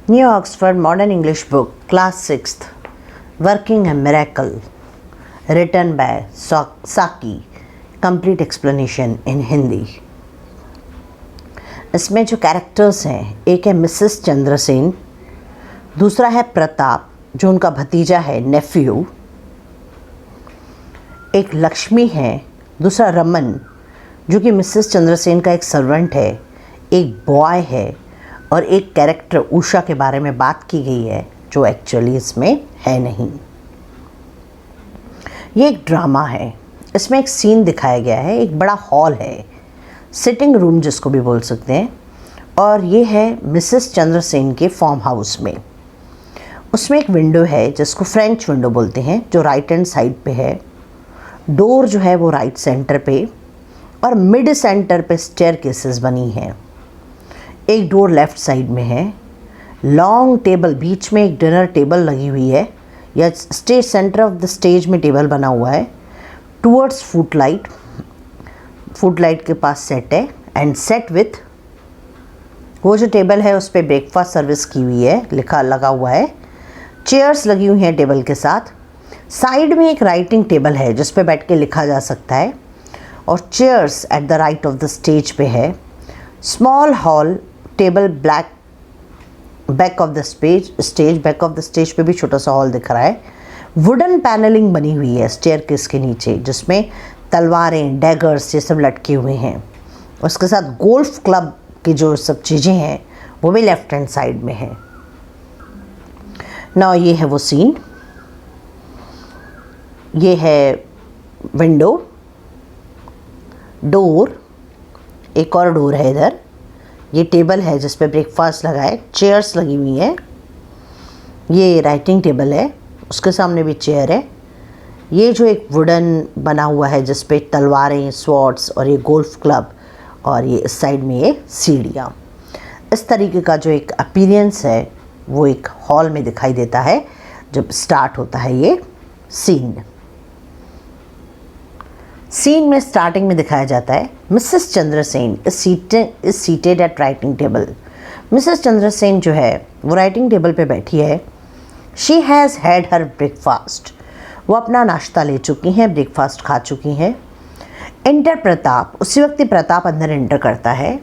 New Oxford Modern English book, Class 6th, Working a Miracle, written by Saki, complete explanation in Hindi. इसमें जो characters हैं, एक है Mrs Chandrasen, दूसरा है प्रताप जो उनका भतीजा है, नेफ्यू, एक लक्ष्मी है, दूसरा रमन जो कि मिसेस चंद्रसेन का एक सर्वेंट है, एक बॉय है और एक कैरेक्टर उषा के बारे में बात की गई है जो एक्चुअली इसमें है नहीं। ये एक ड्रामा है। इसमें एक सीन दिखाया गया है, एक बड़ा हॉल है, सिटिंग रूम जिसको भी बोल सकते हैं, और ये है मिसेस चंद्रसेन के फार्म हाउस में। उसमें एक विंडो है जिसको फ्रेंच विंडो बोलते हैं, जो राइट हैंड साइड पे है। डोर जो है वो राइट सेंटर पे, और मिड सेंटर पे स्टेयरकेसेस बनी हैं। एक डोर लेफ़्ट साइड में है। लॉन्ग टेबल, बीच में एक डिनर टेबल लगी हुई है, या stage centre of the stage में टेबल बना हुआ है। टूवर्ड्स फुटलाइट के पास सेट है, एंड सेट विथ, वो जो टेबल है उस पर ब्रेकफास्ट सर्विस की हुई है, लगा हुआ है। चेयर्स लगी हुई हैं टेबल के साथ। साइड में एक राइटिंग टेबल है जिस पे बैठ के लिखा जा सकता है, और chairs at the right of the stage पे है। Small hall table, back of the stage पे भी छोटा सा हॉल दिख रहा है। वुडन पैनलिंग बनी हुई है स्टेयरकेस के नीचे, जिसमें तलवारें, डैगर्स ये सब लटके हुए हैं। उसके साथ गोल्फ क्लब की जो सब चीज़ें हैं वो भी लेफ्ट हैंड साइड में है। नाउ ये है वो सीन। ये है विंडो, डोर, एक और डोर है इधर। ये टेबल है जिस पे ब्रेकफास्ट लगा है, चेयर्स लगी हुई हैं। ये राइटिंग टेबल है, उसके सामने भी चेयर है। ये जो एक वुडन बना हुआ है जिस पे तलवारें, स्वॉर्ड्स, और ये गोल्फ क्लब, और ये इस साइड में ये सीढ़ियाँ। इस तरीके का जो एक अपीयरेंस है वो एक हॉल में दिखाई देता है जब स्टार्ट होता है ये सीन। सीन में स्टार्टिंग में दिखाया जाता है Mrs Chandrasen is seated at writing table. Mrs Chandrasen जो है वो राइटिंग टेबल पे बैठी है। She has had her breakfast, वो अपना नाश्ता ले चुकी हैं, ब्रेकफास्ट खा चुकी हैं। एंटर प्रताप, उसी वक्त ही प्रताप अंदर एंटर करता है।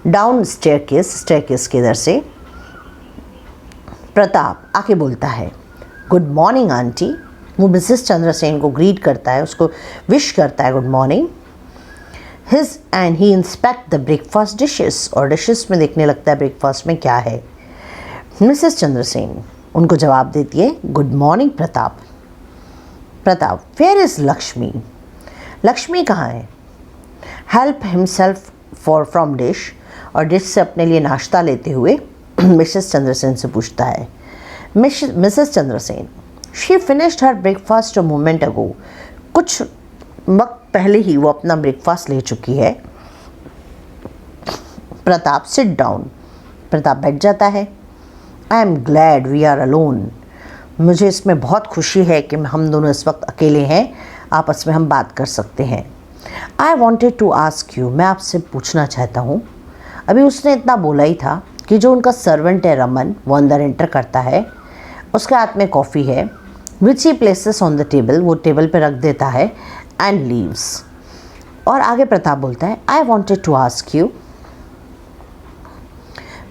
डाउन स्टेयरकेस के इधर से प्रताप आके बोलता है, गुड मॉर्निंग आंटी। वो मिसेस चंद्रसेन को ग्रीट करता है, उसको विश करता है good morning. He inspect the breakfast dishes, और डिशेस में देखने लगता है ब्रेकफास्ट में क्या है। मिसेस चंद्रसेन उनको जवाब देती है, good morning Pratap. Pratap, where is Lakshmi? Lakshmi कहाँ है? हेल्प हिमसेल्फ फ्रॉम डिश, और डिश से अपने लिए नाश्ता लेते हुए मिसेस चंद्रसेन से पूछता है। Mrs Chandrasen, she finished her breakfast a moment ago, कुछ वक्त पहले ही वो अपना ब्रेकफास्ट ले चुकी है। Pratap, sit down. प्रताप बैठ जाता है। I am glad we are alone, मुझे इसमें बहुत खुशी है कि हम दोनों इस वक्त अकेले हैं, आपस में हम बात कर सकते हैं। I wanted to ask you, मैं आपसे पूछना चाहता हूँ। अभी उसने इतना बोला ही था कि जो उनका सर्वेंट है रमन, वो अंदर एंटर करता है। उसके हाथ में कॉफ़ी है, विच ही प्लेसेस ऑन द टेबल, वो टेबल पे रख देता है, एंड लीव्स। और आगे प्रताप बोलता है, I wanted to ask you.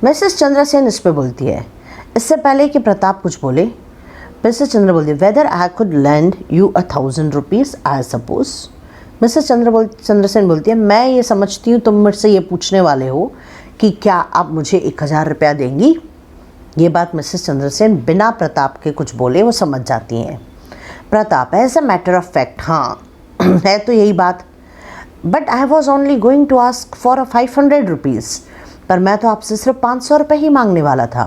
Mrs Chandrasen इस पे बोलती है, इससे पहले कि प्रताप कुछ बोले, मिसेस चंद्र बोलती है, whether I could land you 1000 rupees I suppose. Mrs Chandrasen बोलती है, मैं ये समझती हूँ तुम मुझसे ये पूछने वाले हो कि क्या आप मुझे 1000 रुपया देंगी। ये बात मिसेस चंद्रसेन बिना प्रताप के कुछ बोले वो समझ जाती हैं। Pratap, as a matter of fact, हाँ है तो यही बात, but I was only going to ask for 500 rupees, पर मैं तो आपसे सिर्फ 500 रुपये ही मांगने वाला था।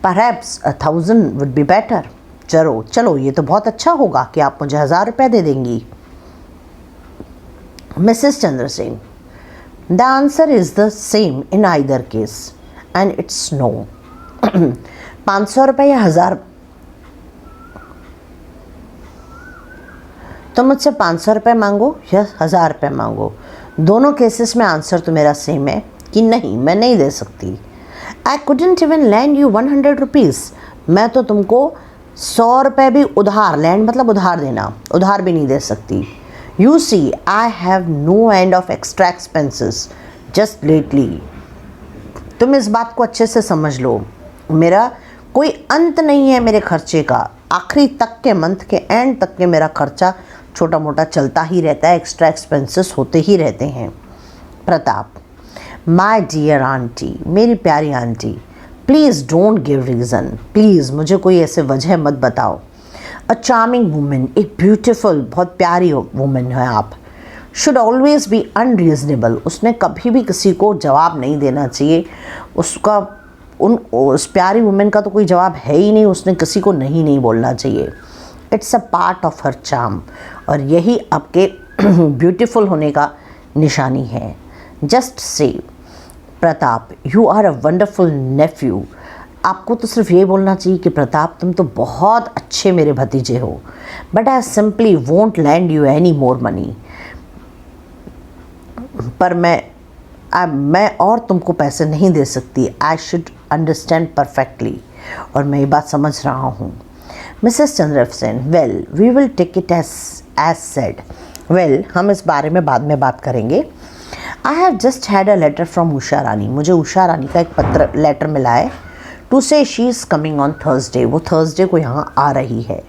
परहैप्स 1000 वुड बी बेटर, चलो ये तो बहुत अच्छा होगा कि आप मुझे 1000 रुपये दे देंगी। Mrs Chandrasen, the answer is the same in either case and it's no. 500 रुपये या 1000, तो मुझसे 500 रुपये मांगो या 1000 रुपये मांगो, दोनों केसेस में आंसर तो मेरा सेम है कि नहीं, मैं नहीं दे सकती। I couldn't even land you 100 rupees, मैं तो तुमको 100 रुपये भी उधार, लैंड मतलब उधार देना, उधार भी नहीं दे सकती। You see I have no end of extra expenses just lately, तुम इस बात को अच्छे से समझ लो, मेरा कोई अंत नहीं है मेरे खर्चे का, आखिरी तक के मंथ के एंड तक के मेरा खर्चा छोटा मोटा चलता ही रहता है, एक्स्ट्रा एक्सपेंसेस होते ही रहते हैं। प्रताप, माय डियर आंटी, मेरी प्यारी aunty, please don't give reason, please मुझे कोई ऐसे वजह मत बताओ। अ चार्मिंग वुमेन, एक ब्यूटीफुल बहुत प्यारी वुमेन है आप, शुड ऑलवेज बी अनरीजनेबल, उसने कभी भी किसी को जवाब नहीं देना चाहिए, उसका उस प्यारी वुमेन का तो कोई जवाब है ही नहीं, उसने किसी को नहीं बोलना चाहिए। It's a part of her charm, और यही आपके ब्यूटीफुल होने का निशानी है। जस्ट से Pratap, you are a wonderful nephew, आपको तो सिर्फ ये बोलना चाहिए कि प्रताप तुम तो बहुत अच्छे मेरे भतीजे हो, but I simply won't land you any more money, पर मैं और तुमको पैसे नहीं दे सकती। आई शुड अंडरस्टैंड परफेक्टली, और मैं ये बात समझ रहा हूँ। Mrs Chandrasen, well we will take it as said, well हम इस बारे में बाद में बात करेंगे। I have just had a letter from Usha Rani, मुझे उषा रानी का एक लेटर मिला है, to say she is coming on Thursday, वो थर्सडे को यहाँ आ रही है।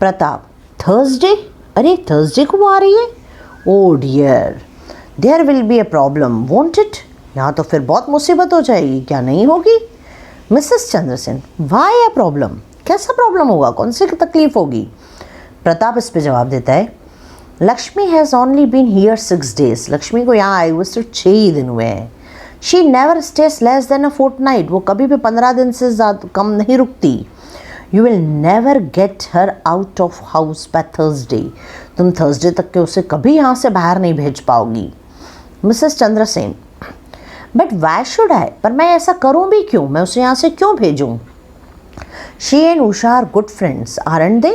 प्रताप, थर्सडे, अरे थर्सडे को वो आ रही है, oh dear there will be a problem won't it, यहाँ तो फिर बहुत मुसीबत हो जाएगी, क्या नहीं होगी। Mrs Chandrasen, why a problem, कैसा प्रॉब्लम होगा, कौन सी तकलीफ होगी। प्रताप इस पे जवाब देता है, Lakshmi has only been here 6 days, Lakshmi को यहाँ आए हुए सिर्फ 6 ही दिन हुए हैं। She never stays less than a fortnight, वो कभी भी 15 दिन से ज़्यादा कम नहीं रुकती। You will never get her out of house by Thursday, तुम थर्सडे तक के उसे कभी यहाँ से बाहर नहीं भेज पाओगी। Mrs Chandrasen, but why should I, पर मैं ऐसा करूँ भी क्यों, मैं उसे यहाँ से क्यों भेजूँ। She and Usha are good friends aren't they,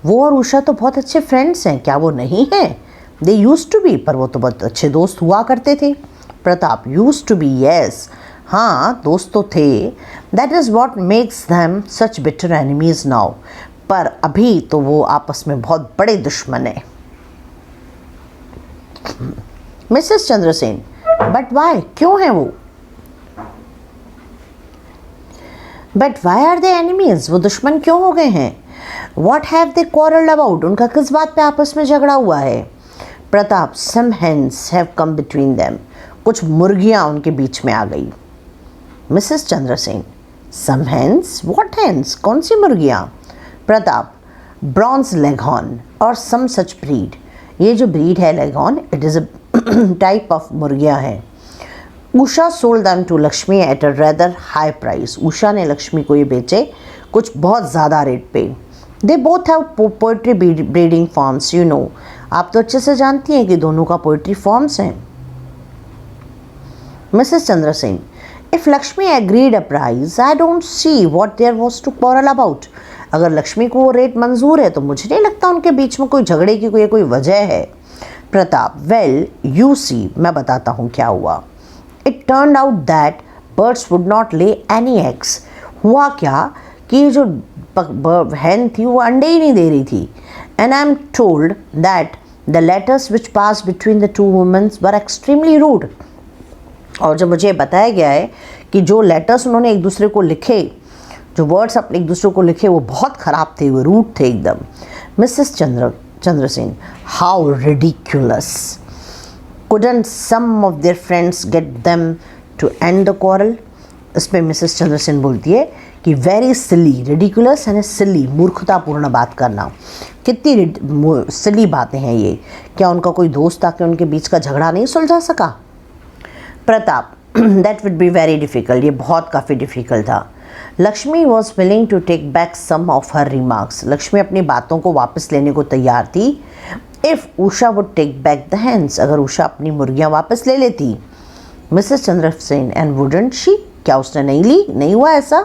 वो और उषा तो बहुत अच्छे फ्रेंड्स हैं, क्या वो नहीं हैं। दे यूज टू बी, पर वो तो बहुत अच्छे दोस्त हुआ करते थे। Pratap, used to be, yes, हाँ दोस्त तो थे, that is what makes them such bitter enemies now, पर अभी तो वो आपस में बहुत बड़े दुश्मन हैं। मिसेस चंद्रसेन, बट वाई, क्यों है वो, but why are they enemies, वो दुश्मन क्यों हो गए हैं। What have they quarrelled about, उनका किस बात पे आपस में झगड़ा हुआ है। Pratap, some hens have come between them, कुछ मुर्गियाँ उनके बीच में आ गई। Mrs Chandrasen, some hens, what hens, कौन सी मुर्गियाँ। प्रताप, ब्रॉन्ज लेगहॉर्न और सम सच ब्रीड, ये जो ब्रीड है leghorn, it is a type of मुर्गियाँ हैं। Usha sold them to Lakshmi at a rather high price, Usha ने लक्ष्मी को ये बेचे कुछ बहुत ज़्यादा रेट पे। They both have poetry breeding forms, you know, आप तो अच्छे से जानती हैं कि दोनों का पोइट्री फॉर्म्स हैं। Mrs Chandrasen, if Lakshmi agreed a price I don't see what there was to quarrel about, अगर लक्ष्मी को वो रेट मंजूर है तो मुझे नहीं लगता उनके बीच में कोई झगड़े की कोई वजह है। प्रताप, वेल यू सी, मैं बताता हूँ क्या हुआ। It turned out that birds would not ले एनी एग्स, हुआ क्या कि जो हैन थी वो अंडे ही नहीं दे रही थी। And I am told that the letters which pass between the two womens were extremely rude, और जब मुझे बताया गया है कि जो लेटर्स उन्होंने एक दूसरे को लिखे, जो वर्ड्स अपने एक दूसरे को लिखे, वो बहुत ख़राब थे, वो रूड थे एकदम। Mrs Chandrasen, how ridiculous, couldn't some of their friends get them to end the quarrel। इस पर मिसेस चंद्रसेन बोलती है कि वेरी सिली, रिडिकुलस यानी सिली, मूर्खतापूर्ण बात करना, कितनी सिली बातें हैं ये, क्या उनका कोई दोस्त आके उनके बीच का झगड़ा नहीं सुलझा सका। Pratap, that would be very difficult, ये बहुत काफ़ी डिफ़िकल्ट था। Lakshmi was willing to take back some of her remarks, Lakshmi अपनी बातों को वापस लेने को तैयार थी। If Usha would take back the hands, अगर उषा अपनी मुर्गियाँ वापस ले लेती। Mrs Chandrasen, and wouldn't she, क्या उसने नहीं ली, नहीं हुआ ऐसा।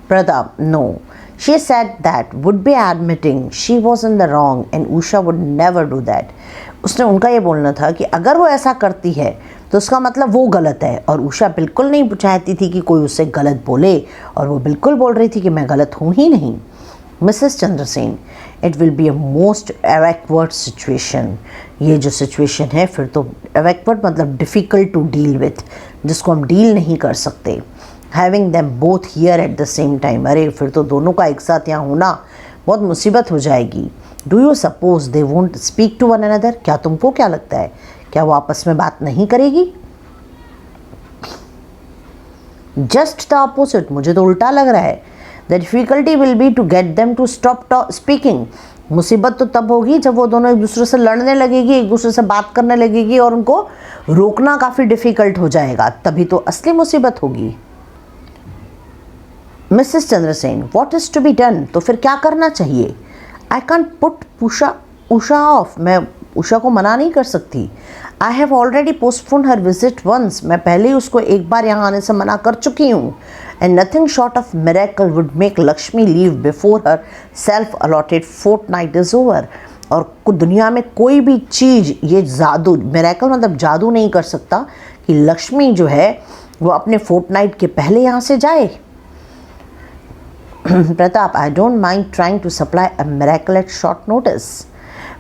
Pratap, no, she said that would be admitting she was in the wrong and Usha would never do that, उसने उनका ये बोलना था कि अगर वो ऐसा करती है तो उसका मतलब वो गलत है, और उषा बिल्कुल नहीं चाहती थी कि कोई उससे गलत बोले, और वो बिल्कुल बोल रही थी कि मैं गलत हूँ ही नहीं। Mrs Chandrasen, it will be a most awkward situation. ये जो सिचुएशन है फिर तो awkward मतलब डिफ़िकल्ट टू डील विथ, जिसको हम डील नहीं कर सकते। Having them both here at the same time, अरे फिर तो दोनों का एक साथ यहाँ होना बहुत मुसीबत हो जाएगी। Do you suppose they won't speak to one another, क्या तुमको क्या लगता है, क्या वो आपस में बात नहीं करेगी? जस्ट द अपोजिट, मुझे तो उल्टा लग रहा है। The difficulty will be to get them to stop speaking, मुसीबत तो तब होगी जब वो दोनों एक दूसरे से लड़ने लगेगी, एक दूसरे से बात करने लगेगी, और उनको रोकना काफ़ी डिफ़िकल्ट हो जाएगा, तभी तो असली मुसीबत होगी। Mrs Chandrasen, what is to be done, तो फिर क्या करना चाहिए? I can't put Usha off, मैं उषा को मना नहीं कर सकती। I have already postponed her visit once, मैं पहले ही उसको एक बार यहाँ आने से मना कर चुकी हूँ। And nothing short of miracle would make Lakshmi leave before her self allotted fortnight is over. और दुनिया में कोई भी चीज़ ये जादू, मिरेकल मतलब जादू नहीं कर सकता कि लक्ष्मी जो है वो अपने फोर्टनाइट के पहले यहाँ से जाए। Pratap, I don't mind trying to supply a miracle at short notice,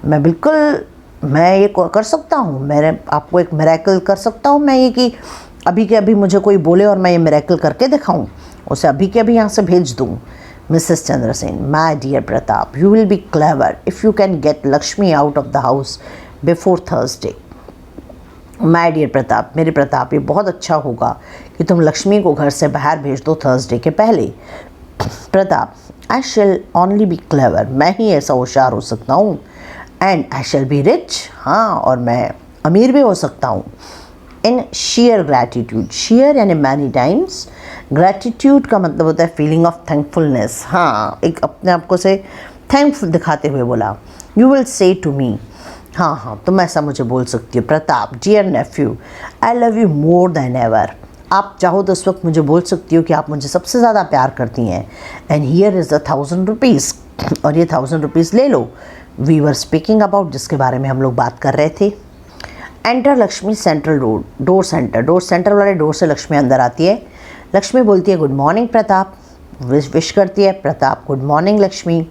मैं ये कर सकता हूँ, मैं आपको एक मिरेकल कर सकता हूँ, मैं ये कि अभी के अभी मुझे कोई बोले और मैं ये मिरेकल करके दिखाऊँ, उसे अभी के अभी यहाँ से भेज दूँ। Mrs Chandrasen, my dear Pratap, you will be clever if you can get Lakshmi out of the house before Thursday. My dear Pratap, मेरे प्रताप, ये बहुत अच्छा होगा कि तुम लक्ष्मी को घर से बाहर भेज दो थर्सडे के पहले। Pratap, I shall only be clever, मैं ही ऐसा होशियार हो सकता हूँ। And I shall be rich, हाँ, और मैं अमीर भी हो सकता हूँ। इन शेयर ग्रैटिट्यूड, शेयर यानी मैनी टाइम्स, ग्रैटिट्यूड का मतलब होता है फीलिंग ऑफ थैंकफुलनेस, हाँ, एक अपने आप को से थैंकफुल दिखाते हुए बोला। You will say to me, हाँ हाँ तुम ऐसा मुझे बोल सकती हो। Pratap, dear nephew, I love you more than ever, आप चाहो तो उस वक्त मुझे बोल सकती हो कि आप मुझे सबसे ज़्यादा प्यार करती हैं। And here is the 1000 rupees, और ये 1000 रुपीज़ ले लो। वी वर स्पीकिंग अबाउट, जिसके बारे में हम लोग बात कर रहे थे। Enter Lakshmi central road, door centre वाले डोर से लक्ष्मी अंदर आती है। लक्ष्मी बोलती है गुड मॉर्निंग प्रताप, विश करती है। Pratap, good morning Lakshmi.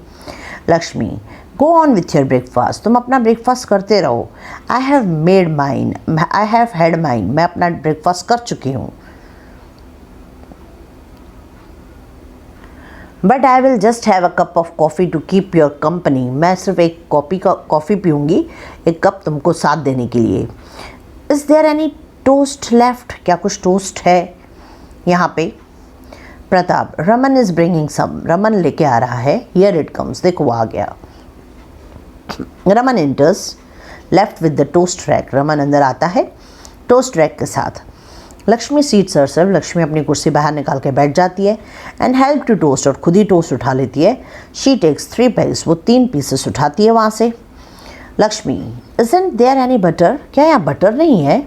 Lakshmi, go on with your breakfast, तुम अपना ब्रेकफास्ट करते रहो। I have made mine, I have had mine, मैं अपना ब्रेकफास्ट कर चुकी हूँ। But I will just have a cup of coffee to keep your company, मैं सिर्फ एक कॉफ़ी पीऊँगी, एक कप तुमको साथ देने के लिए। Is there any toast left, क्या कुछ टोस्ट है यहाँ पे? Pratap, Raman is bringing some, Raman लेके आ रहा है। हियर इट कम्स, देखो आ गया। Raman enters left with the toast rack, Raman अंदर आता है टोस्ट रैक के साथ। लक्ष्मी सीट्स हरसेल्फ, लक्ष्मी अपनी कुर्सी बाहर निकाल के बैठ जाती है। एंड हेल्प टू टोस्ट, और खुद ही टोस्ट उठा लेती है। शी टेक्स 3 pegs, वो 3 पीसेस उठाती है वहाँ से। Lakshmi, isn't there any butter, क्या यहाँ बटर नहीं है?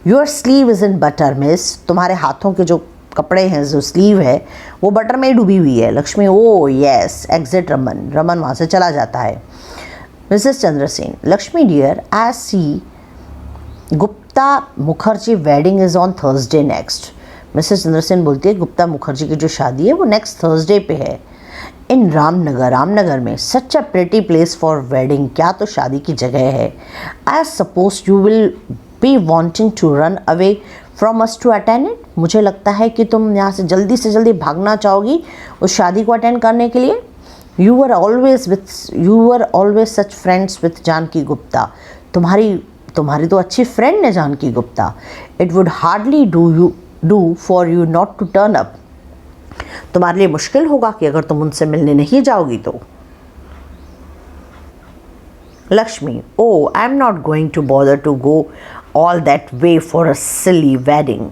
Your sleeve is in butter miss, तुम्हारे हाथों के जो कपड़े हैं, जो स्लीव है वो बटर में ही डूबी हुई है। Lakshmi, oh yes, exit Raman, Raman वहाँ से चला जाता है। Mrs Chandrasen, Lakshmi dear, I see Gupta Mukherjee wedding is on Thursday next. Mrs Chandrasen बोलती है गुप्ता मुखर्जी की जो शादी है वो नेक्स्ट थर्सडे पे है। इन रामनगर में, such a pretty place for wedding, क्या तो शादी की जगह है। I suppose you will be wanting to run away from us to attend it, मुझे लगता है कि तुम यहाँ से जल्दी भागना चाहोगी उस शादी को अटेंड करने के लिए। You were always such friends with Janaki Gupta, तुम्हारी तो अच्छी फ्रेंड है Janaki Gupta. It would hardly do for you not to turn up, तुम्हारे लिए मुश्किल होगा कि अगर तुम उनसे मिलने नहीं जाओगी तो। Lakshmi, oh I am not going to bother to go all that way for a silly wedding,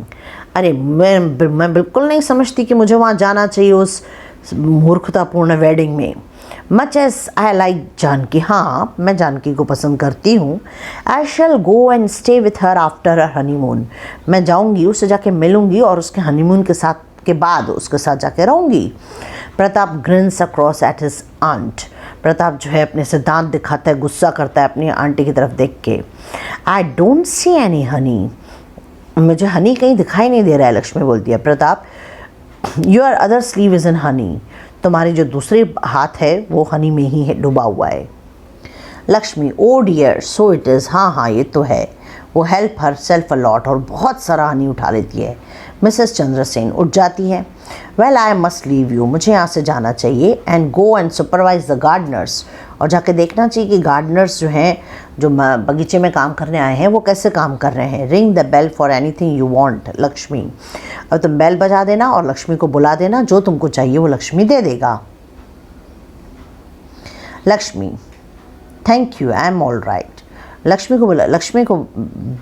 अरे मैं बिल्कुल नहीं समझती कि मुझे वहाँ जाना चाहिए उस मूर्खतापूर्ण वेडिंग में। Much as I like Janaki, हाँ मैं जानकी को पसंद करती हूँ। I shall go and stay with her after her honeymoon, मैं जाऊँगी उससे जाके मिलूँगी और उसके हनीमून के बाद उसके साथ जाके रहूँगी। Pratap grins across at his aunt, Pratap जो है अपने से दांत दिखाता है, गुस्सा करता है अपनी आंटी की तरफ देख के। आई डोंट सी एनी हनी, मुझे हनी कहीं दिखाई नहीं दे रहा है, लक्ष्मी बोलती है। Pratap, your other sleeve is इन हनी, तुम्हारी जो दूसरी हाथ है वो हनी में ही है, डूबा हुआ है। लक्ष्मी, ओ डियर, सो इट इज़, हाँ हाँ ये तो है। वो help her self a lot, और बहुत सारा हनी उठा लेती है। मिसेस चंद्रसेन उठ जाती है। Well I must leave you, मुझे यहाँ से जाना चाहिए। And go and supervise the Gardner's, और जाके देखना चाहिए कि गार्डनर्स जो हैं, जो बगीचे में काम करने आए हैं, वो कैसे काम कर रहे हैं। Ring the bell for anything you want Lakshmi, अब तुम बेल बजा देना और लक्ष्मी को बुला देना, जो तुमको चाहिए वो लक्ष्मी दे देगा। Lakshmi, thank you, I am all right. Lakshmi को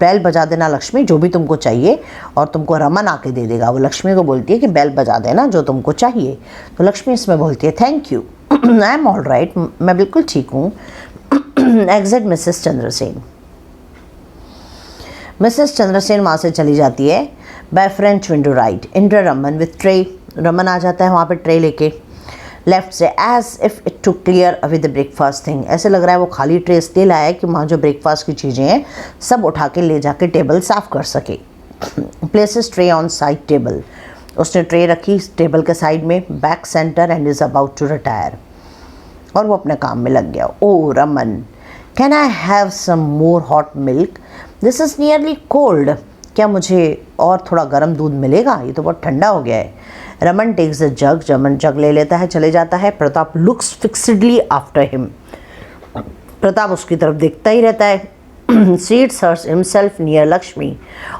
बेल बजा देना लक्ष्मी, जो भी तुमको चाहिए, और तुमको रमन आके दे देगा। वो लक्ष्मी को बोलती है कि बेल बजा देना जो तुमको चाहिए। तो लक्ष्मी इसमें बोलती है thank you, I am all right, मैं बिल्कुल ठीक हूँ। Exit Mrs Chandrasen. Mrs Chandrasen वहाँ से चली जाती है। By French window right enter Raman with tray, Raman आ जाता है वहाँ पे ट्रे लेके। लेफ्ट से as if it to clear away the breakfast thing, ऐसे लग रहा है वो खाली ट्रे इसलिए लाया है कि वहाँ जो ब्रेकफास्ट की चीज़ें हैं सब उठा के ले जाके टेबल साफ़ कर सके। Places tray on side table, उसने ट्रे रखी टेबल के साइड में, back centre, and is about to retire, और वो अपने काम में लग गया। Oh Raman, can I have some more hot milk, this is nearly cold, क्या मुझे और थोड़ा गर्म दूध मिलेगा, ये तो बहुत ठंडा हो गया है। Raman takes the jug, Raman jug ले लेता है, चले जाता है। Pratap looks fixedly after him, Pratap उसकी तरफ देखता ही रहता है। सीट्स हिमसेल्फ नियर लक्ष्मी,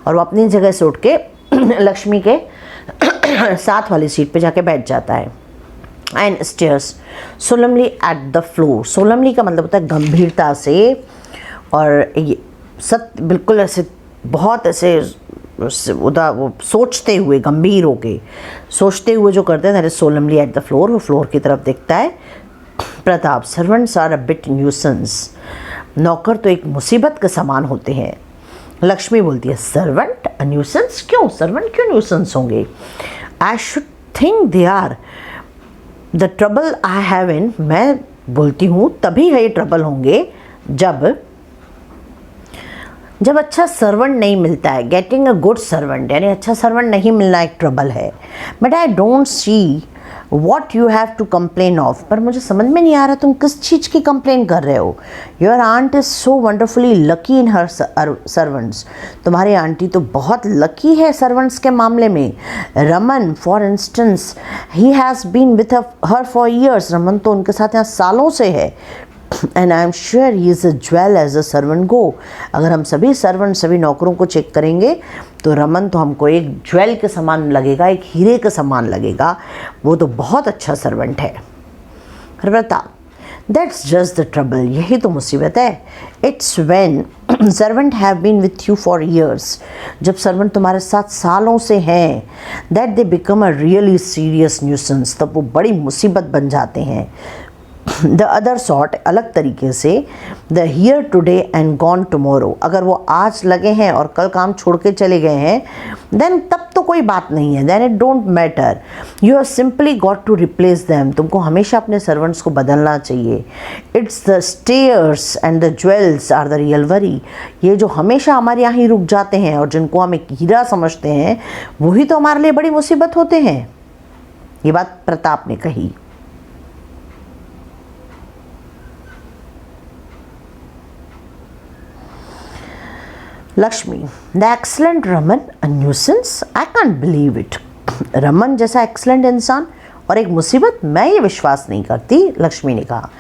और वो अपनी जगह से उठ के लक्ष्मी के साथ वाली सीट पे जाके बैठ जाता है। And stairs solemnly at the floor, solemnly का मतलब होता है गंभीरता से, और ये सत्य बिल्कुल ऐसे बहुत ऐसे उदा वो सोचते हुए, गंभीर होके सोचते हुए जो करते हैं, that is solemnly at the floor, वो फ्लोर की तरफ देखता है। Pratap, servants are a bit nuisance, नौकर तो एक मुसीबत के समान होते हैं। लक्ष्मी बोलती है सर्वेंट अ न्यूसेंस, क्यों सर्वेंट क्यों न्यूसेंस होंगे? I should think they are the trouble I have in, मैं बोलती हूँ तभी है ये ट्रबल होंगे जब अच्छा सर्वेंट नहीं मिलता है। गेटिंग अ गुड सर्वेंट, यानी अच्छा सर्वेंट नहीं मिलना एक ट्रबल है। But I don't see what you have to complain of, पर मुझे समझ में नहीं आ रहा तुम किस चीज़ की कंप्लेन कर रहे हो। Your aunt is so wonderfully lucky in her servants, तुम्हारी आंटी तो बहुत लकी है सर्वेंट्स के मामले में। Raman for instance, he has been with her for years, Raman तो उनके साथ यहाँ सालों से है। And I am sure he is a jewel as a servant go, अगर हम सभी सर्वेंट सभी नौकरों को चेक करेंगे तो रमन तो हमको एक ज्वेल के समान लगेगा, एक हीरे के समान लगेगा, वो तो बहुत अच्छा सर्वेंट है। Pratap, that's just the trouble, यही तो मुसीबत है। It's when servant have been with you for years, जब सर्वेंट तुम्हारे साथ सालों से हैं, that they become a really serious nuisance, तब वो बड़ी मुसीबत बन जाते हैं। द अदर सॉर्ट, अलग तरीके से, the here today and gone tomorrow, अगर वो आज लगे हैं और कल काम छोड़ के चले गए हैं, देन तब तो कोई बात नहीं है, then it don't matter. You have simply got to replace them, तुमको हमेशा अपने सर्वेंट्स को बदलना चाहिए। It's the stairs and the jewels are the real worry, ये जो हमेशा हमारे यहाँ ही रुक जाते हैं और जिनको हम एक हीरा समझते हैं, वही तो हमारे लिए बड़ी मुसीबत होते हैं। ये बात प्रताप ने कही। Lakshmi, the excellent Raman a nuisance, I can't believe it, Raman जैसा एक्सलेंट इंसान और एक मुसीबत, मैं ये विश्वास नहीं करती, लक्ष्मी ने कहा।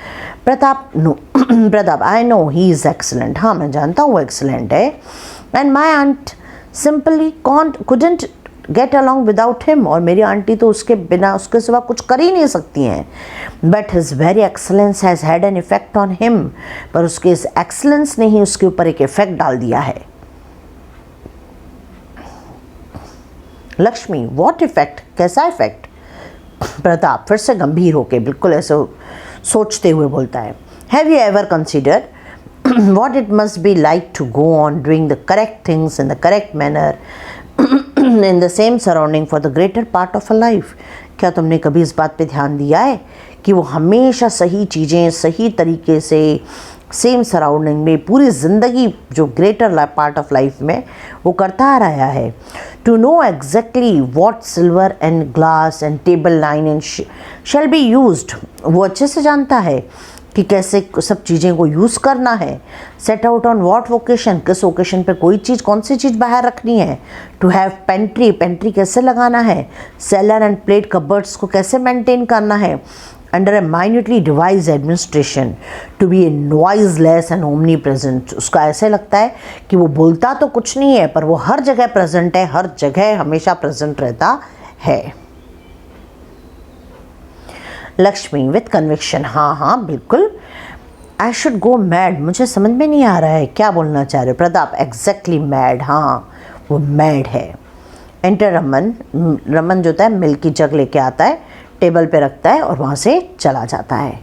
Pratap, no Pratap, I know he is excellent, हाँ मैं जानता हूँ वो एक्सलेंट है। And my aunt simply couldn't get along without him, और मेरी आंटी तो उसके बिना, उसके सिवा कुछ कर ही नहीं सकती हैं। But his very excellence has had an effect on him, पर उसके इस एक्सलेंस ने ही उसके ऊपर एक इफेक्ट डाल दिया है। लक्ष्मी, वॉट इफेक्ट, कैसा इफेक्ट? प्रताप फिर से गंभीर होके बिल्कुल ऐसे सोचते हुए बोलता है, have you ever considered what it must be like to go on doing the correct things in the correct manner in the same surrounding for the greater part of a life? क्या तुमने कभी इस बात पे ध्यान दिया है कि वो हमेशा सही चीज़ें सही तरीके से सेम सराउंडिंग में पूरी ज़िंदगी जो ग्रेटर पार्ट ऑफ लाइफ में वो करता आ रहा है। To know exactly what silver and glass and table line and shall be used, वो अच्छे से जानता है कि कैसे सब चीज़ें को यूज़ करना है। Set out on what vocation, किस ओकेशन पे कोई चीज़, कौन सी चीज़ बाहर रखनी है। टू हैव पेंट्री, पेंट्री कैसे लगाना है। सेलर एंड प्लेट कबर्ड्स को कैसे मेंटेन करना है। Under a minutely devised administration to be a noiseless and omnipresent, उसका ऐसे लगता है कि वो बोलता तो कुछ नहीं है पर वो हर जगह प्रेजेंट है, हर जगह हमेशा प्रेजेंट रहता है। लक्ष्मी विथ कन्विक्शन, हाँ हाँ बिल्कुल। आई शुड गो मैड, मुझे समझ में नहीं आ रहा है क्या बोलना चाह रहे हो। प्रताप एग्जैक्टली मैड, हाँ वो मैड है। एंटर रमन, रमन जो होता है मिल्क की जग लेके आता है, टेबल पे रखता है और वहाँ से चला जाता है।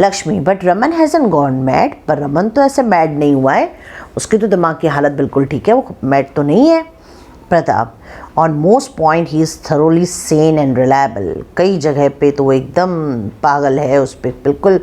Lakshmi but Raman हैजन gone mad, पर रमन तो ऐसे मैड नहीं हुआ है, उसकी तो दिमाग की हालत बिल्कुल ठीक है, वो मैड तो नहीं है। Pratap on most point he is thoroughly Sen and reliable, कई जगह पे तो वो एकदम पागल है, उस पर बिल्कुल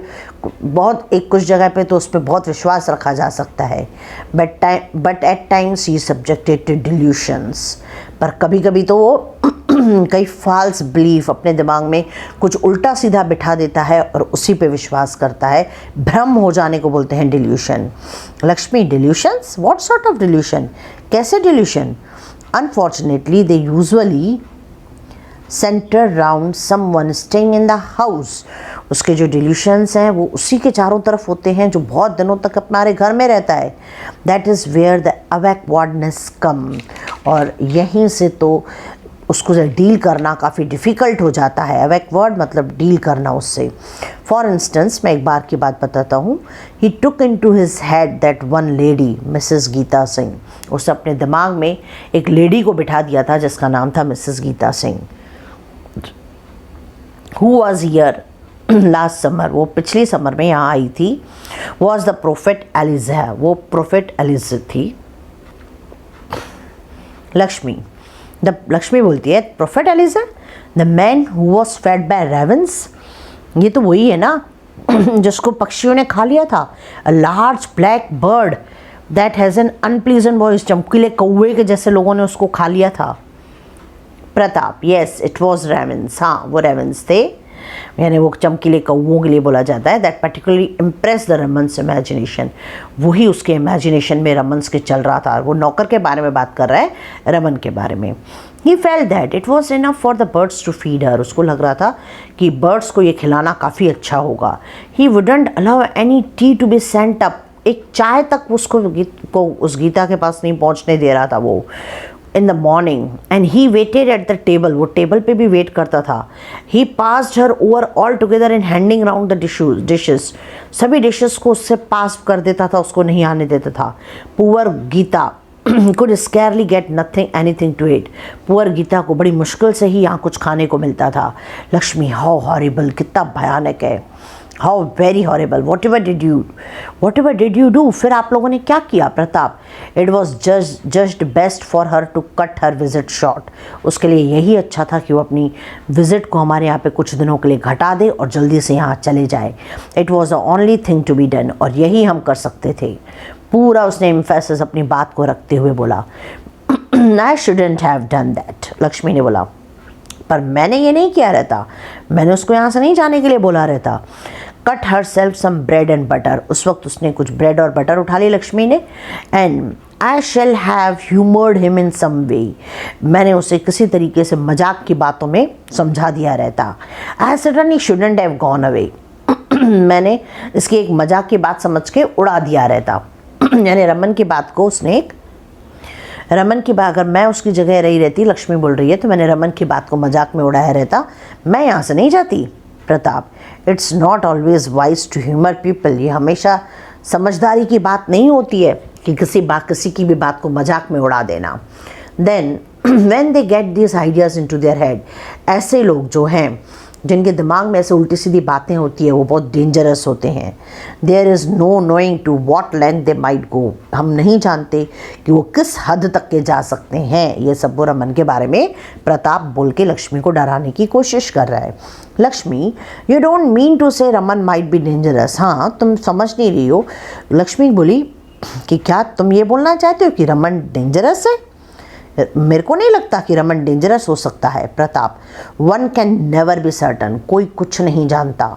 बहुत एक कुछ जगह पे तो उस पर बहुत विश्वास रखा जा सकता है। But at times he subjected to delusions, पर कभी कभी तो वो कई फॉल्स बिलीफ अपने दिमाग में कुछ उल्टा सीधा बिठा देता है और उसी पे विश्वास करता है, भ्रम हो जाने को बोलते हैं delusion. Lakshmi delusions, what sort of delusion, कैसे delusion. Unfortunately, they usually center around someone staying in the house. उसके जो delusions हैं वो उसी के चारों तरफ होते हैं जो बहुत दिनों तक हमारे घर में रहता है। That is where the awkwardness come, और यहीं से तो उसको डील करना काफ़ी डिफ़िकल्ट हो जाता है। awkward मतलब डील करना उससे। फॉर इंस्टेंस मैं एक बार की बात बताता हूँ। He took in to his head that one lady Mrs Geeta Singh, उसने अपने दिमाग में एक लेडी को बिठा दिया था जिसका नाम था Mrs Geeta Singh. Who was here last summer, वो पिछली समर में यहाँ आई थी। वॉज द प्रोफेट एलिजा, वो प्रोफेट एलिजा थी। लक्ष्मी बोलती है prophet Elijah, the man who was fed by ravens, ये तो वही है ना जिसको पक्षियों ने खा लिया था। A large black bird that has an unpleasant voice, चमकीले कौवे के जैसे लोगों ने उसको खा लिया था। Pratap yes it was Ravens, हाँ वो रेवन्स थे, यानी वो चमकीले कौवों के लिए बोला जाता है। That particularly impress the Raman's imagination, वही उसके इमेजिनेशन में रमन्स के चल रहा था। वो नौकर के बारे में बात कर रहा है, रमन के बारे में। He felt that it was enough for the birds to feed her, उसको लग रहा था कि बर्ड्स को ये खिलाना काफ़ी अच्छा होगा। He wouldn't allow any tea to be sent up, एक चाय तक उसको उस गीता के पास नहीं पहुंचने दे रहा था वो। In the morning and he waited at the table, वो टेबल पे भी वेट करता था। He passed her over all together in handing round the dishes, सभी डिशेस को उससे पास कर देता था, उसको नहीं आने देता था। Poor Geeta could scarcely get anything to eat, poor Geeta को बड़ी मुश्किल से ही यहाँ कुछ खाने को मिलता था। लक्ष्मी हाउ हॉरिबल, कितना भयानक है, how very horrible. What ever did you do, फिर आप लोगों ने क्या किया। Pratap it was just best for her to cut her visit short, उसके लिए यही अच्छा था कि वो अपनी विजिट को हमारे यहाँ पे कुछ दिनों के लिए घटा दे और जल्दी से यहाँ चले जाए। It was the only thing to be done, और यही हम कर सकते थे। पूरा उसने एम्फेसिस अपनी बात को रखते हुए बोला। I shouldn't have done that, Lakshmi ने बोला, पर मैंने ये नहीं किया रहता, मैंने उसको यहाँ से नहीं जाने के लिए बोला रहता। Cut herself some bread and butter, उस वक्त उसने कुछ ब्रेड और बटर उठा ली लक्ष्मी ने। And I shall have humoured him in some way, मैंने उसे किसी तरीके से मजाक की बातों में समझा दिया रहता। I suddenly shouldn't have gone away, मैंने इसकी एक मजाक की बात समझ के उड़ा दिया रहता। यानी रमन की बात को उसने रमन की बात, अगर मैं उसकी जगह रही रहती, लक्ष्मी बोल रही है, तो मैंने रमन की बात को मजाक में उड़ाया रहता, मैं यहाँ से नहीं जाती। Pratap it's not always wise to humour people, ये हमेशा समझदारी की बात नहीं होती है कि किसी की भी बात को मजाक में उड़ा देना। Then when they get this ideas into their head, ऐसे लोग जो हैं जिनके दिमाग में ऐसे उल्टी सीधी बातें होती है वो बहुत डेंजरस होते हैं। There is no knowing to what length they might go. हम नहीं जानते कि वो किस हद तक के जा सकते हैं। ये सब वो रमन के बारे में प्रताप बोल के लक्ष्मी को डराने की कोशिश कर रहा है। Lakshmi, you don't mean to say Raman might be dangerous. हाँ, तुम समझ नहीं रही हो। लक्ष्मी बोली कि क्या तुम ये बोलना चाहते हो कि रमन डेंजरस है? मेरे को नहीं लगता कि रमन डेंजरस हो सकता है। Pratap, one can never be certain. कोई कुछ नहीं जानता।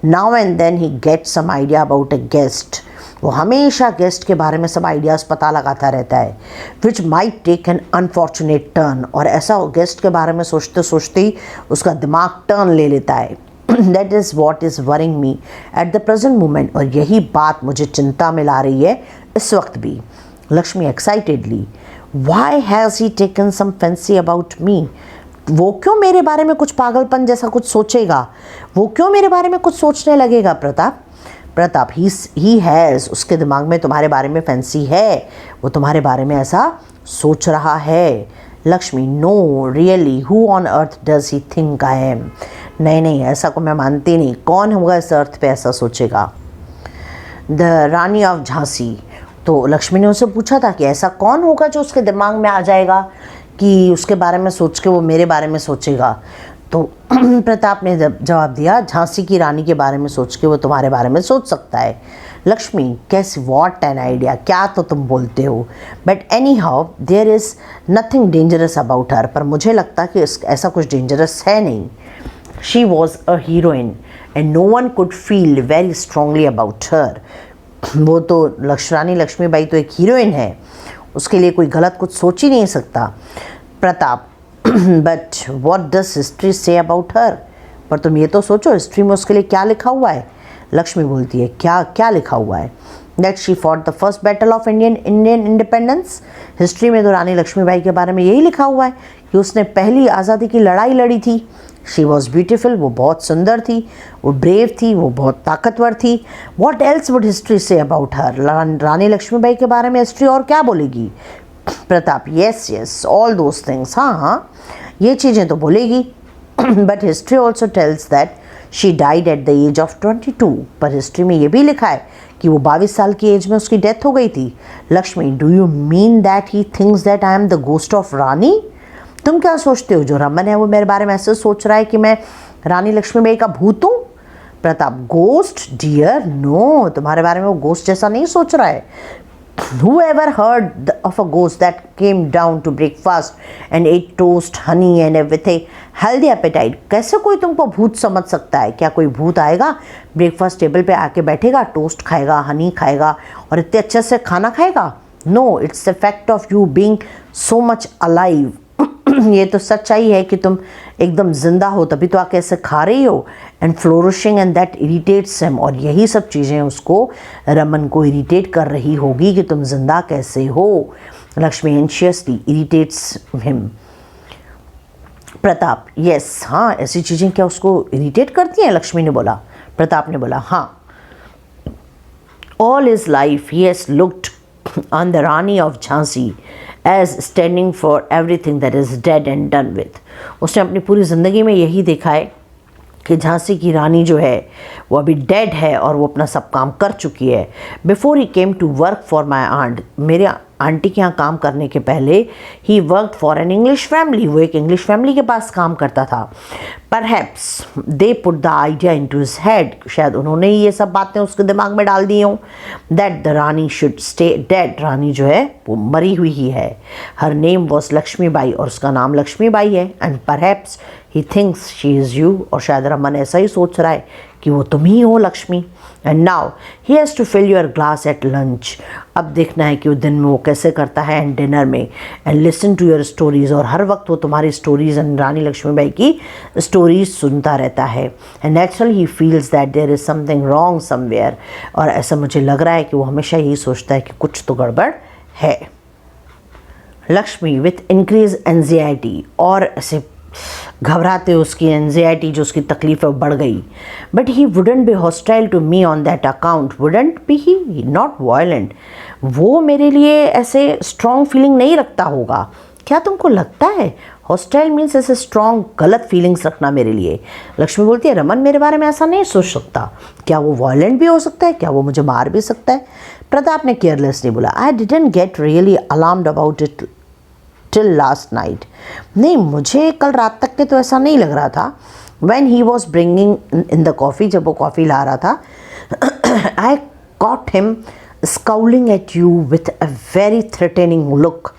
Now and then he get some idea about a guest. वो हमेशा गेस्ट के बारे में सब आइडियाज़ पता लगाता रहता है। Which might take an unfortunate turn. और ऐसा गेस्ट के बारे में सोचते सोचते ही उसका दिमाग टर्न ले लेता है। That is what is worrying me at the present moment. और यही बात मुझे चिंता में ला रही है इस वक्त भी। Lakshmi excitedly, Why has he taken some fancy about me? वो क्यों मेरे बारे में कुछ पागलपन जैसा कुछ सोचेगा? वो क्यों मेरे बारे में कुछ सोचने लगेगा? प्रताप, he has, उसके दिमाग में तुम्हारे बारे में फैंसी है। वो तुम्हारे बारे में ऐसा सोच रहा है। Lakshmi, no really, who on earth does he think I am? नहीं, ऐसा को मैं मानती नहीं। कौन होगा इस अर्थ पे ऐसा सोचेगा? The Rani of Jhansi. तो लक्ष्मी ने उससे पूछा था कि ऐसा कौन होगा जो उसके दिमाग में आ जाएगा कि उसके बारे में सोच के वो मेरे बारे में सोचेगा। तो प्रताप ने जवाब दिया, झांसी की रानी के बारे में सोच के वो तुम्हारे बारे में सोच सकता है। लक्ष्मी, कैसे, वॉट एन आइडिया, क्या तो तुम बोलते हो। But anyhow there is nothing dangerous about her. पर मुझे लगता कि ऐसा कुछ डेंजरस है नहीं। She was a heroine and no one could feel very strongly about her. वो तो रानी लक्ष्मीबाई तो एक हीरोइन है, उसके लिए कोई गलत कुछ सोच ही नहीं सकता। Pratap, but what does history say about her. पर तुम ये तो सोचो हिस्ट्री में उसके लिए क्या लिखा हुआ है। लक्ष्मी बोलती है, क्या लिखा हुआ है? That she fought the first battle of Indian independence. History में तो रानी लक्ष्मीबाई के बारे में यही लिखा हुआ है कि उसने पहली आज़ादी की लड़ाई लड़ी थी। शी वॉज ब्यूटिफुल, वो बहुत सुंदर थी, वो ब्रेव थी, वो बहुत ताकतवर थी। What else would history say about her. Rani Lakshmibai के बारे में हिस्ट्री और क्या बोलेगी? Pratap, yes all those things. हाँ, ये चीज़ें तो बोलेगी। But history also tells that she died at the age of 22। पर हिस्ट्री में ये भी लिखा है कि वो 22 साल की एज में उसकी डेथ हो गई थी। Lakshmi, do you mean that he thinks that I am the ghost of Rani. तुम क्या सोचते हो जो रमन है वो मेरे बारे में ऐसे सोच रहा है कि मैं रानी लक्ष्मीबाई का भूत हूँ? प्रताप, गोस्ट डियर, नो, तुम्हारे बारे में वो गोस्ट जैसा नहीं सोच रहा है। Whoever heard of a ghost that came down to breakfast and ate toast, honey and everything, healthy appetite? कैसे कोई तुमको भूत समझ सकता है? क्या कोई भूत आएगा, ब्रेकफास्ट टेबल पे आके बैठेगा, टोस्ट खाएगा, हनी खाएगा और इतने अच्छे से खाना खाएगा? No, it's the fact of you being so much alive. ये तो सच्चाई है कि तुम एकदम जिंदा हो, तभी तो आके ऐसे खा रही हो। And flourishing and that irritates him. और यही सब चीज़ें उसको, रमन को इरिटेट कर रही होगी कि तुम जिंदा कैसे हो। Lakshmi anxiously irritates him. Pratap, yes, हाँ, ऐसी चीज़ें क्या उसको इरिटेट करती हैं? लक्ष्मी ने बोला। प्रताप ने बोला, हाँ। All his life he has looked on the Rani of Jhansi as standing for everything that is dead and done with। उसने अपनी पूरी ज़िंदगी में यही देखा है कि झांसी की रानी जो है वो अभी डेड है और वो अपना सब काम कर चुकी है। Before he came to work for my aunt, मेरे आंटी के यहाँ काम करने के पहले he work for an English family, वो एक इंग्लिश फैमिली के पास काम करता था। Perhaps they put the idea in to his head, शायद उन्होंने ही ये सब बातें उसके दिमाग में डाल दी हों। That the Rani should stay dead, Rani जो है वो मरी हुई ही है। हर नेम वॉज लक्ष्मीबाई, और उसका नाम लक्ष्मीबाई है। And perhaps he thinks she is you, और शायद रमन ऐसा ही सोच रहा है कि वो तुम ही हो Lakshmi. And now he has to fill your glass at lunch. अब देखना है कि वो दिन में वो कैसे करता है एंड डिनर में। And listen to your stories, और हर वक्त वो तुम्हारी स्टोरीज़ एंड रानी लक्ष्मीबाई की स्टोरीज सुनता रहता है। And naturally he feels that there is something wrong somewhere, और ऐसा मुझे लग रहा है कि वो हमेशा यही सोचता है कि कुछ तो गड़बड़ है। लक्ष्मी विथ इंक्रीज एंजाइटी, और ऐसे घबराते उसकी एंजाइटी जो उसकी तकलीफ है वो बढ़ गई। But he wouldn't be hostile to me on that account, wouldn't be he not violent, वो मेरे लिए ऐसे स्ट्रॉन्ग फीलिंग नहीं रखता होगा। क्या तुमको लगता है हॉस्टाइल मीन्स ऐसे स्ट्रॉन्ग गलत फीलिंग्स रखना मेरे लिए? लक्ष्मी बोलती है रमन मेरे बारे में ऐसा नहीं सोच सकता। क्या वो वायलेंट भी हो सकता है? क्या वो मुझे मार भी सकता है? प्रताप ने केयरलेसली बोला, I didn't get really alarmed about it till last night. नहीं, मुझे कल रात तक के तो ऐसा नहीं लग रहा था। When he was bringing in the coffee, जब वो कॉफ़ी ला रहा था, I caught him scowling at you with a very threatening look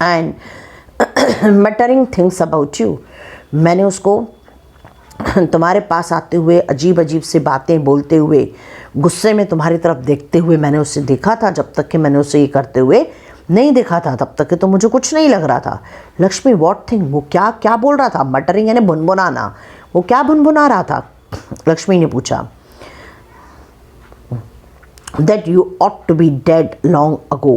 and muttering things about you. मैंने उसको तुम्हारे पास आते हुए अजीब अजीब से बातें बोलते हुए, गुस्से में तुम्हारी तरफ देखते हुए मैंने उसे देखा था। जब तक कि मैंने उसे ये करते हुए नहीं देखा था तब तक कि तो मुझे कुछ नहीं लग रहा था। Lakshmi, what thing? वो क्या क्या बोल रहा था? मटरिंग यानी भुनभुनाना। वो क्या भुनभुना रहा था? लक्ष्मी ने पूछा। That you ought to be dead long ago.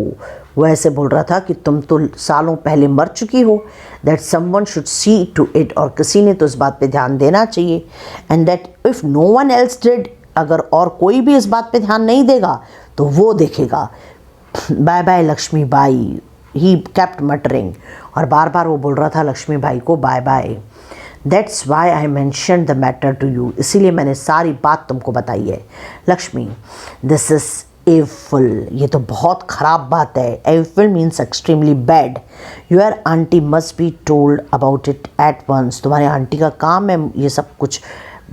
वो ऐसे बोल रहा था कि तुम तो सालों पहले मर चुकी हो। That someone should see to it, और किसी ने तो इस बात पे ध्यान देना चाहिए। And that if no one else did, अगर और कोई भी इस बात पे ध्यान नहीं देगा तो वो देखेगा। Bye bye Lakshmi Bai, he kept muttering, और बार बार वो बोल रहा था लक्ष्मी बाई को bye bye. That's why I mention the matter to you, इसीलिए मैंने सारी बात तुमको बताई है। लक्ष्मी, दिस इज एवफुल, ये तो बहुत ख़राब बात है। Awful means extremely bad. Your aunty must be told about it at once, तुम्हारे आंटी का काम है ये सब कुछ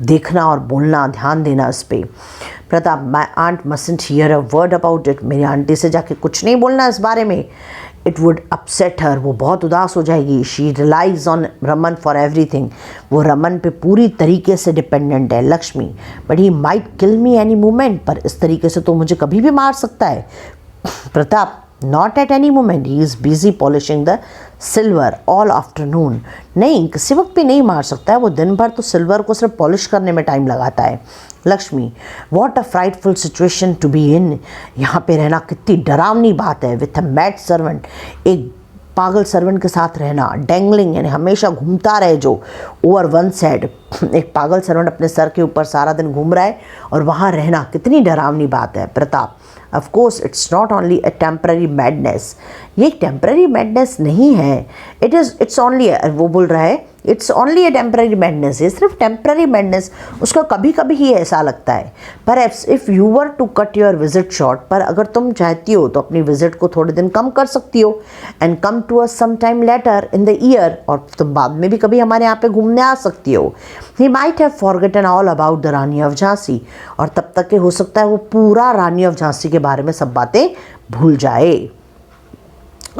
देखना और बोलना, ध्यान देना इस पर। Pratap, my aunt mustn't hear a word about it, मेरी आंटी से जाके कुछ नहीं बोलना इस बारे में। इट वुड अपसेट हर, वो बहुत उदास हो जाएगी। She relies on Raman for everything, वो रमन पे पूरी तरीके से डिपेंडेंट है। Lakshmi, but he might kill me any moment, पर इस तरीके से तो मुझे कभी भी मार सकता है। Pratap, not at any moment, he is busy polishing the silver all afternoon. नहीं, किसी वक्त भी नहीं मार सकता है, वो दिन भर तो सिल्वर को सिर्फ पॉलिश करने में टाइम लगाता है। Lakshmi, what a frightful situation to be in, यहाँ पे रहना कितनी डरावनी बात है। विथ अ मैड सर्वेंट, एक पागल सर्वेंट के साथ रहना। डेंगलिंग यानी हमेशा घूमता रहे जो, ओवर वन साइड, एक पागल सर्वेंट अपने सर के ऊपर सारा दिन घूम रहा है और वहाँ रहना कितनी डरावनी बात है। Pratap, of course it's not only a temporary madness, ये टेम्पररी मैडनेस नहीं है। इट्स ओनली, वो बोल रहा है it's only a temporary madness, ये सिर्फ टेम्पररी मैडनेस उसका कभी कभी ही ऐसा लगता है। पर if you were to cut your visit short, पर अगर तुम चाहती हो तो अपनी विजिट को थोड़े दिन कम कर सकती हो। And come to us some time later in the year, और तुम बाद में भी कभी हमारे यहाँ पे घूमने आ सकती हो। He might have forgotten all about the Rani of Jhansi, और तब तक के हो सकता है वो पूरा रानी ऑफ झांसी के बारे में सब बातें भूल जाए।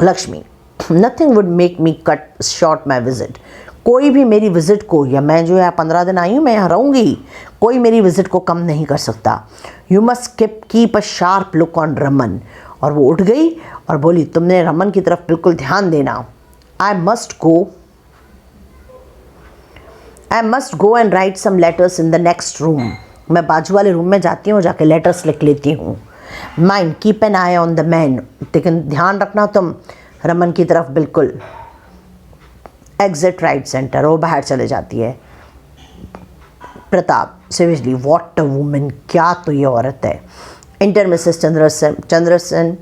Lakshmi, nothing would make me cut short my visit, कोई भी मेरी विज़िट को, या मैं जो है 15 दिन आई हूँ, मैं यहाँ रहूँगी, कोई मेरी विज़िट को कम नहीं कर सकता। You must keep a sharp look on Raman, और वो उठ गई और बोली तुमने रमन की तरफ बिल्कुल ध्यान देना। I must go and write some letters in the next room, मैं बाजू वाले रूम में जाती हूँ, जाके लेटर्स लिख लेती हूँ। Mind, keep an I on the man, लेकिन ध्यान रखना तुम रमन की तरफ बिल्कुल। एग्जिट राइट सेंटर, वो बाहर चले जाती है। Pratap, seriously what a woman, क्या तो ये औरत है। Inter Mrs Chandrasen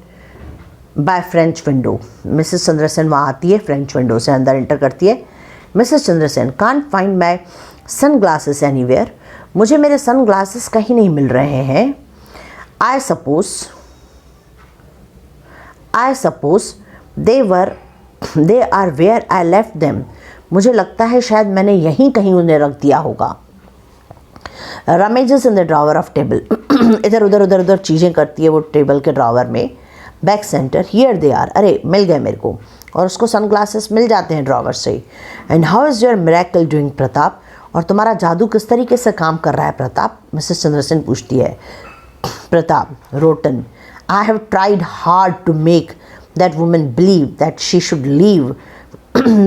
bye French window, Mrs Chandrasen वहाँ आती है, फ्रेंच विंडो से अंदर इंटर करती है। Mrs Chandrasen, can't find my sunglasses anywhere, मुझे मेरे सन ग्लासेस कहीं नहीं मिल रहे हैं। I suppose they are where I left them, मुझे लगता है शायद मैंने यहीं कहीं उन्हें रख दिया होगा। Rummages in the drawer of table, इधर उधर चीज़ें करती है वो टेबल के ड्रॉवर में। Back centre, here they are, अरे मिल गए मेरे को, और उसको सन ग्लासेस मिल जाते हैं ड्रॉवर से। And how is your miracle doing Pratap, और तुम्हारा जादू किस तरीके से काम कर रहा है प्रताप, मिसेस चंद्रसेन पूछती है। Pratap, rotten, I have tried hard to make that woman believe that she should leave,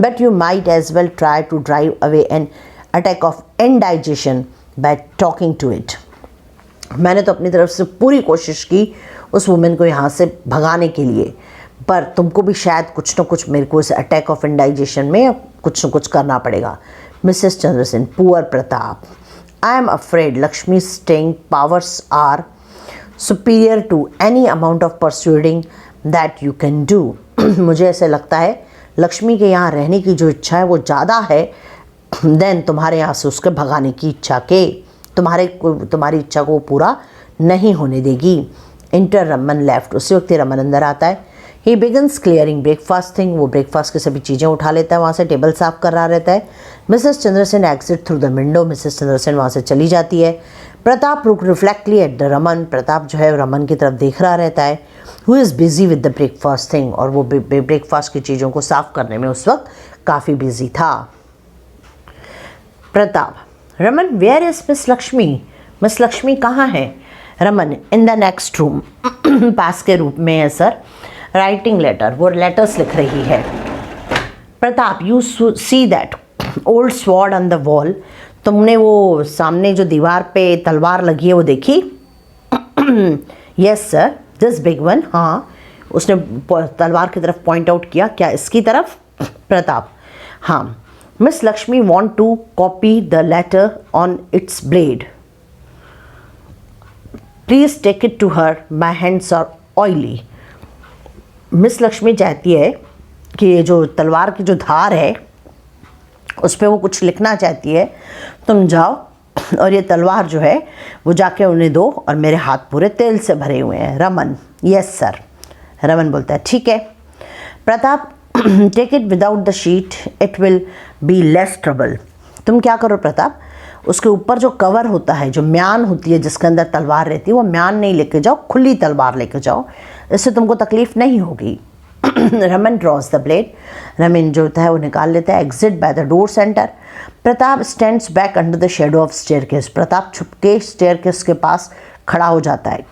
but you might as well try to drive away an attack of indigestion by talking to it. मैंने तो अपनी तरफ से पूरी कोशिश की उस women को यहाँ से भगाने के लिए, पर तुमको भी शायद कुछ न कुछ मेरे को इस अटैक ऑफ इंडाइजेशन में कुछ न कुछ करना पड़ेगा। Mrs Chandrasen, poor Pratap, I am afraid Lakshmi staying powers are superior to any amount of persuading that you can do. मुझे ऐसे लगता है लक्ष्मी के यहाँ रहने की जो इच्छा है वो ज़्यादा है देन तुम्हारे यहाँ से उसके भगाने की इच्छा के, तुम्हारी इच्छा को पूरा नहीं होने देगी। इंटर रमन लेफ्ट, उसी वक्त रमन अंदर आता है। ही बिगन्स क्लियरिंग ब्रेकफास्ट थिंग, वो ब्रेकफास्ट की सभी चीज़ें उठा लेता है, वहाँ से टेबल साफ कर रहा रहता है। Mrs Chandrasen exit through the window, Mrs Chandrasen वहाँ से चली जाती है। Pratap look reflectively at the Raman, Pratap जो है रमन की तरफ देख रहा रहता है। Who is busy with the breakfast thing, और वो ब्रेकफास्ट की चीज़ों को साफ करने में उस वक्त काफ़ी बिजी था। Pratap, Raman where is Miss Lakshmi, Miss Lakshmi कहाँ है? Raman in the next room, पास के रूम में है सर, राइटिंग लेटर, वो लेटर्स लिख रही है। Pratap, you see that old sword on the wall, तुमने वो सामने जो दीवार पे तलवार लगी है वो देखी? Yes sir, this big one, हाँ। उसने तलवार की तरफ पॉइंट आउट किया, क्या इसकी तरफ? प्रताप, हाँ। Miss Lakshmi want to copy the letter on its blade, please take it to her, my hands are oily. Miss Lakshmi चाहती है कि ये जो तलवार की जो धार है उस पर वो कुछ लिखना चाहती है, तुम जाओ और ये तलवार जो है वो जाके उन्हें दो, और मेरे हाथ पूरे तेल से भरे हुए हैं। Raman, yes sir. रमन बोलता है ठीक है। Pratap, take it without the sheet, it will be less trouble. तुम क्या करो प्रताप, उसके ऊपर जो कवर होता है, जो म्यान होती है जिसके अंदर तलवार रहती है, वो म्यान नहीं लेके जाओ, खुली तलवार लेके जाओ, इससे तुमको तकलीफ नहीं होगी। Raman drawers the blade, Raman जो है वो निकाल लेता है। Exit by the door centre, Pratap stands back under the shadow of staircase, Pratap छुपके स्टेयरकेस के पास खड़ा हो जाता है।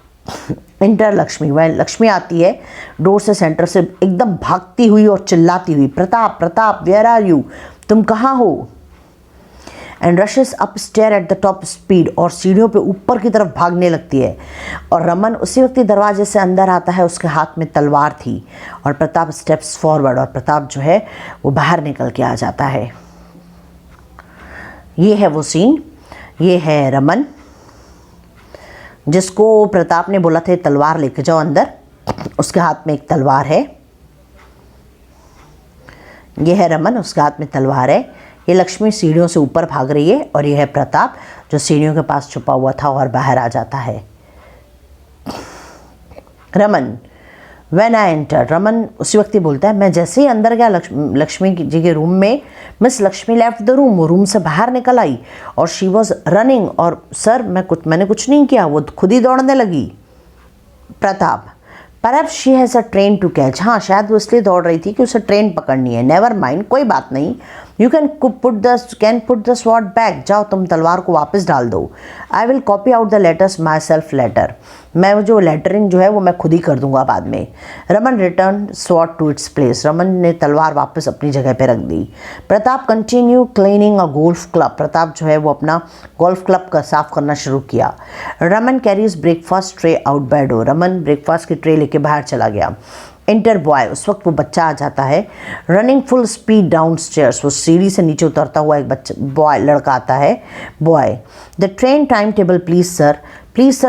इंटर लक्ष्मी, वह लक्ष्मी आती है डोर से, सेंटर से एकदम भागती हुई और चिल्लाती हुई, Pratap Pratap where are you, तुम कहाँ हो? And rushes up stair at the top speed, और सीढ़ियों पे ऊपर की तरफ भागने लगती है। और रमन उसी वक्त दरवाजे से अंदर आता है, उसके हाथ में तलवार थी, और प्रताप स्टेप्स फॉरवर्ड, और प्रताप जो है वो बाहर निकल के आ जाता है। ये है वो सीन, ये है रमन जिसको प्रताप ने बोला था तलवार लेके जाओ अंदर, उसके हाथ में एक तलवार है। ये है रमन, उसके हाथ में तलवार है। ये लक्ष्मी सीढ़ियों से ऊपर भाग रही है, और ये है प्रताप जो सीढ़ियों के पास छुपा हुआ था और बाहर आ जाता है। Raman, when I enter, Raman उसी वक्त ही बोलता है, मैं जैसे ही अंदर गया लक्ष्मी जी के रूम में, Miss Lakshmi left the room, वो रूम से बाहर निकल आई, और शी वॉज रनिंग, और सर मैंने कुछ नहीं किया, वो खुद ही दौड़ने लगी। Pratap, perhaps she has a train to catch, हाँ शायद वो इसलिए दौड़ रही थी कि उसे ट्रेन पकड़नी है। नेवर माइंड, कोई बात नहीं। You can put the sword back, जाओ तुम तलवार को वापस डाल दो। I will copy out the letters myself later, मैं वो जो लेटरिंग जो है वो मैं खुद ही कर दूंगा बाद में। Raman return sword to its place, Raman ने तलवार वापस अपनी जगह पे रख दी। Pratap continue cleaning a golf club, Pratap जो है वो अपना गोल्फ क्लब का साफ करना शुरू किया। Raman carries breakfast tray out by door, Raman breakfast की ट्रे लेके बाहर चला गया। इंटर बॉय, उस वक्त वो बच्चा आ जाता है। Running full speed down stairs, वो सीढ़ी से नीचे उतरता हुआ एक बच्चा बॉय लड़का आता है। Boy, the train time table please sir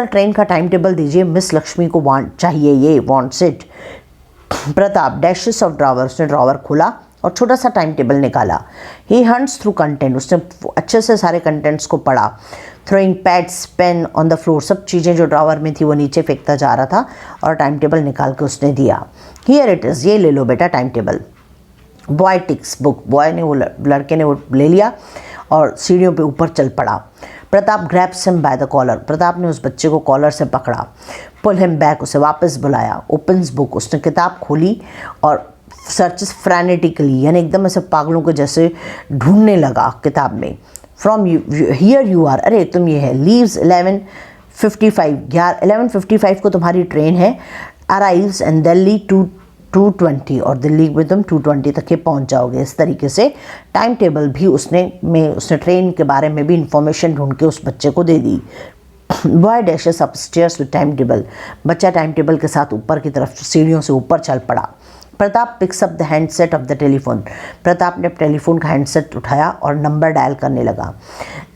train का टाइम टेबल दीजिए, मिस लक्ष्मी को चाहिए, ये wants it. Pratap, dashes of drawer, उसने ड्रावर खोला और छोटा सा टाइम टेबल निकाला। ही हंट्स थ्रू कंटेंट, उसने अच्छे से सारे कंटेंट्स को पढ़ा। Throwing pads pain on the floor, सब चीज़ें जो ड्रावर में थी वो नीचे फेंकता जा रहा था, और टाइम टेबल निकाल के उसने दिया। हियर इट इज़, ये ले लो बेटा time table. Boy ticks book, boy ने वो लड़के ने वो ले लिया और सीढ़ियों पे ऊपर चल पड़ा। Pratap grabs him by the collar, Pratap ने उस बच्चे को कॉलर से पकड़ा। पुल हिम बैक, उसे वापस बुलाया। ओपन्स बुक, उसने किताब खोली और सर्चेस फ्रैनेटिकली, यानी एकदम ऐसे पागलों के जैसे ढूंढने लगा किताब में। फ्रॉम हियर यू आर, अरे तुम ये है। लीव्स 11:55 को तुम्हारी ट्रेन है। अराइव्स एंड दिल्ली 2:20, और दिल्ली में तुम 2:20 तक के पहुंच जाओगे। इस तरीके से टाइम टेबल भी उसने ट्रेन के बारे में भी इंफॉर्मेशन ढूंढ के उस बच्चे को दे दी। Boy dashes upstairs with time table, बच्चा टाइम टेबल के साथ ऊपर की तरफ सीढ़ियों से ऊपर चल पड़ा। Pratap picks up the handset of the telephone, Pratap ने टेलीफोन का हैंडसेट उठाया और नंबर डायल करने लगा।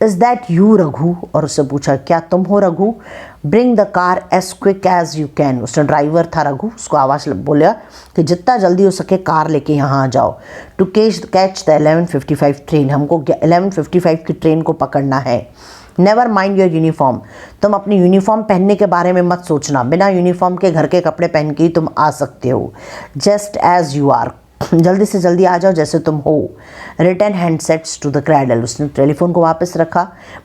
इज़ दैट यू रघु, और उससे पूछा क्या तुम हो Raghu. Bring the car as quick as you can, उसने ड्राइवर था रघु, उसको आवाज़ बोला कि जितना जल्दी हो सके कार लेके यहाँ आ जाओ। टू कैच द 11:55 ट्रेन, हमको 11:55 की ट्रेन को पकड़ना है। नेवर माइंड योर यूनिफॉर्म, तुम अपनी यूनिफॉर्म पहनने के बारे में मत सोचना, बिना यूनिफॉर्म के घर के कपड़े पहन के ही तुम आ सकते हो। जस्ट एज यू आर, जल्दी से जल्दी आ जाओ जैसे तुम हो। Return handsets to the cradle, उसने टेलीफोन को वापस रखा।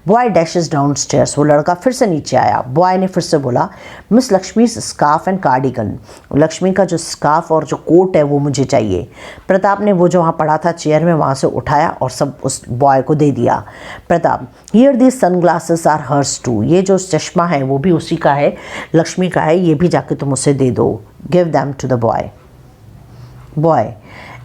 बॉय डैशेस डाउन स्टेयर्स, वो लड़का फिर से नीचे आया। बॉय ने फिर से बोला miss Lakshmi scarf and cardigan, Lakshmi का जो स्कार्फ और जो कोट है वो मुझे चाहिए। प्रताप ने वो जो वहाँ पड़ा था चेयर में वहाँ से उठाया और सब उस बॉय को दे दिया। Pratap, here these sunglasses are hers too, ये जो चश्मा है वो भी उसी का है, लक्ष्मी का है, ये भी जाके तुम उसे दे दो। Give them to the boy. Boy,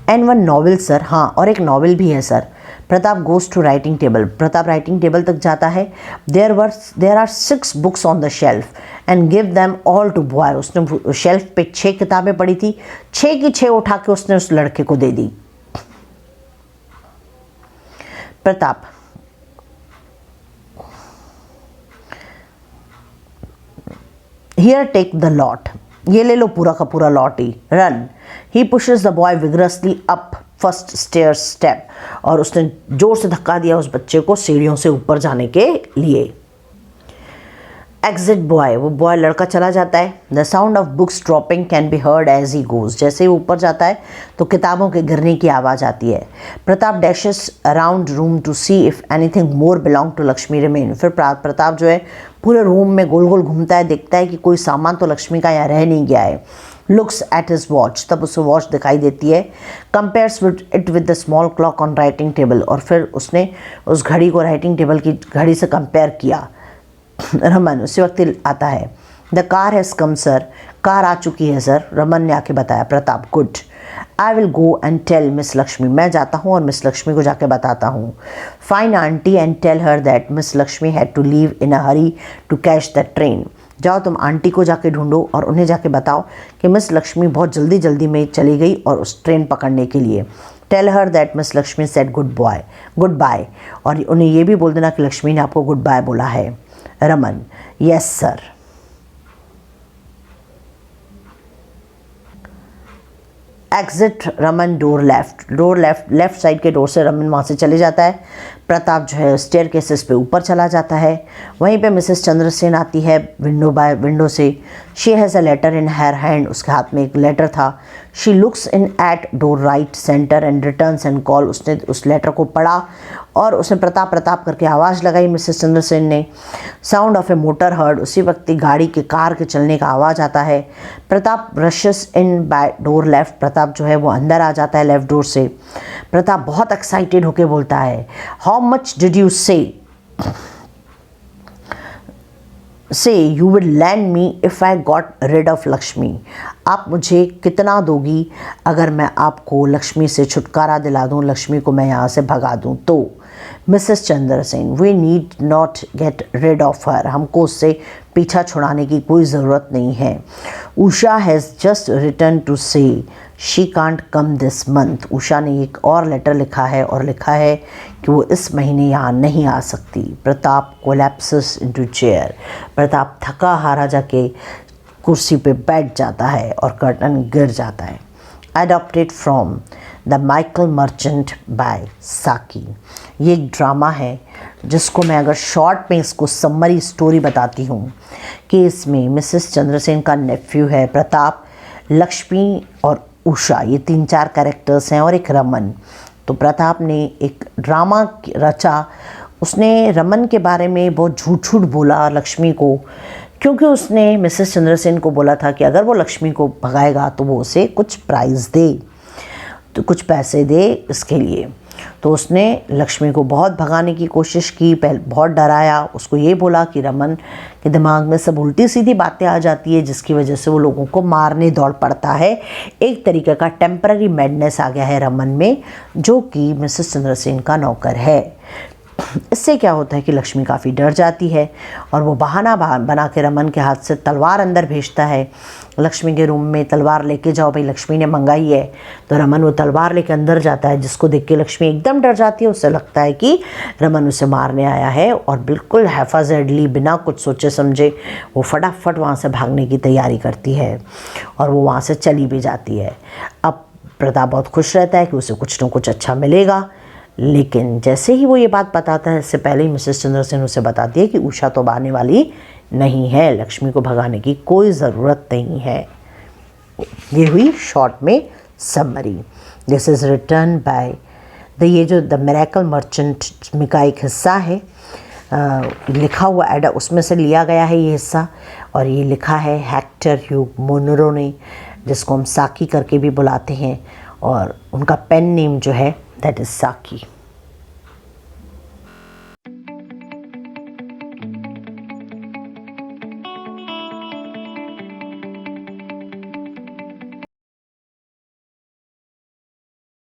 and one novel sir, हाँ और एक नॉवल भी है sir. Pratap goes to writing table, Pratap writing table तक जाता है। There are 6 books on the shelf and give them all to boy, उसने शेल्फ पे 6 किताबें पड़ी थी, 6 की 6 उठा के उसने उस लड़के को दे दी। Pratap, here take the lot, ये ले लो पूरा का पूरा लॉट ही। Run, he pushes the boy vigorously up first stair step, और उसने जोर से धक्का दिया उस बच्चे को सीढ़ियों से ऊपर जाने के लिए। एग्जिट बॉय, वो बॉय लड़का चला जाता है। The sound of books dropping can be heard as he goes, जैसे ही ऊपर जाता है तो किताबों के गिरने की आवाज़ आती है। Pratap dashes around room to see if anything more belong to Lakshmi remain, फिर प्रताप जो है पूरे रूम में गोल गोल घूमता है, देखता है कि कोई सामान तो लक्ष्मी का यहाँ रह नहीं गया है। लुक्स एट हिज वॉच, तब उसे वॉच दिखाई देती है। Compares it with the small clock on writing table, और फिर उसने उस घड़ी को राइटिंग टेबल की घड़ी से कंपेयर किया। रमन, उसी वक्त आता है। The car has come sir, car आ चुकी है सर, रमन ने आके बताया। Pratap, good, I will go and tell Miss Lakshmi, मैं जाता हूँ और मिस लक्ष्मी को जाके बताता हूँ। Fine aunty and tell her that miss Lakshmi had to leave in a hurry to catch the train, जाओ तुम आंटी को जाके ढूंढो और उन्हें जाके बताओ कि मिस लक्ष्मी बहुत जल्दी जल्दी में चली गई और उस ट्रेन पकड़ने के लिए। Tell her that miss Lakshmi said goodbye, और उन्हें ये भी बोल देना कि लक्ष्मी ने आपको गुड बाय बोला है। Raman, yes sir. Exit Raman door left side के डोर से रमन वहाँ से चले जाता है। प्रताप जो है स्टेयर केसेस पे ऊपर चला जाता है। वहीं पे मिसेस चंद्रसेन आती है विंडो से। She has a letter in her hand, उसके हाथ में एक लेटर था। She looks in at door right centre and returns and call, उसने उस लेटर को पढ़ा और उसने प्रताप करके आवाज़ लगाई मिसेस चंद्रसेन ने। Sound of A motor heard, उसी वक्त गाड़ी के कार के चलने का आवाज़ आता है। Pratap rashes in by door left, Pratap जो है वो अंदर आ जाता है लेफ्ट डोर से। प्रताप बहुत एक्साइटेड होके बोलता है, how much did you say you will lend me if I got rid of Lakshmi, आप मुझे कितना दोगी अगर मैं आपको लक्ष्मी से छुटकारा दिला दूँ, लक्ष्मी को मैं यहाँ से भगा दूँ तो। Mrs Chandrasen, we need not get rid of her, हमको उससे पीछा छुड़ाने की कोई ज़रूरत नहीं है। Usha has just return to say she can't come this month, Usha ने एक और लेटर लिखा है और लिखा है कि वो इस महीने यहाँ नहीं आ सकती। Pratap collapses into chair, Pratap थका हारा जाके कुर्सी पे बैठ जाता है और कर्टन गिर जाता है। Adopted from the Michael Merchant by Saki, ये एक ड्रामा है जिसको मैं अगर शॉर्ट में इसको समरी स्टोरी बताती हूँ कि इसमें मिसेस चंद्रसेन का नेफ्यू है प्रताप, लक्ष्मी और उषा, ये 3-4 कैरेक्टर्स हैं और एक रमन। तो प्रताप ने एक ड्रामा रचा, उसने रमन के बारे में बहुत झूठ बोला लक्ष्मी को, क्योंकि उसने मिसेस चंद्रसेन को बोला था कि अगर वो लक्ष्मी को भगाएगा तो वो उसे कुछ प्राइज़ दे, तो कुछ पैसे दे इसके लिए। तो उसने लक्ष्मी को बहुत भगाने की कोशिश की, बहुत डराया, उसको ये बोला कि रमन के दिमाग में सब उल्टी सीधी बातें आ जाती है जिसकी वजह से वो लोगों को मारने दौड़ पड़ता है। एक तरीके का टेम्पररी मैडनेस आ गया है रमन में, जो कि मिसेस चंद्रसेन का नौकर है। इससे क्या होता है कि लक्ष्मी काफ़ी डर जाती है और वो बहाना बना के रमन के हाथ से तलवार अंदर भेजता है। लक्ष्मी के रूम में तलवार लेके जाओ भाई, लक्ष्मी ने मंगाई है। तो रमन वो तलवार लेके अंदर जाता है, जिसको देख के लक्ष्मी एकदम डर जाती है। उससे लगता है कि रमन उसे मारने आया है और बिल्कुल हैफाजर्डली बिना कुछ सोचे समझे वो फटाफट वहाँ से भागने की तैयारी करती है और वो वहाँ से चली भी जाती है। अब प्रताप बहुत खुश रहता है कि उसे कुछ न कुछ अच्छा मिलेगा, लेकिन जैसे ही वो ये बात बताता है, इससे पहले ही मिसेस चंद्रसेन उसे बताती है कि उषा तो आने वाली नहीं है, लक्ष्मी को भगाने की कोई ज़रूरत नहीं है। ये हुई शॉर्ट में summary. This is return by ये जो द मिरेकल मर्चेंट का एक हिस्सा है, लिखा हुआ एडा उसमें से लिया गया है ये हिस्सा, और ये लिखा है हेक्टर ह्यूग मोनरो ने, जिसको हम साकी करके भी बुलाते हैं, और उनका पेन नेम जो है दैट इज़ साकी।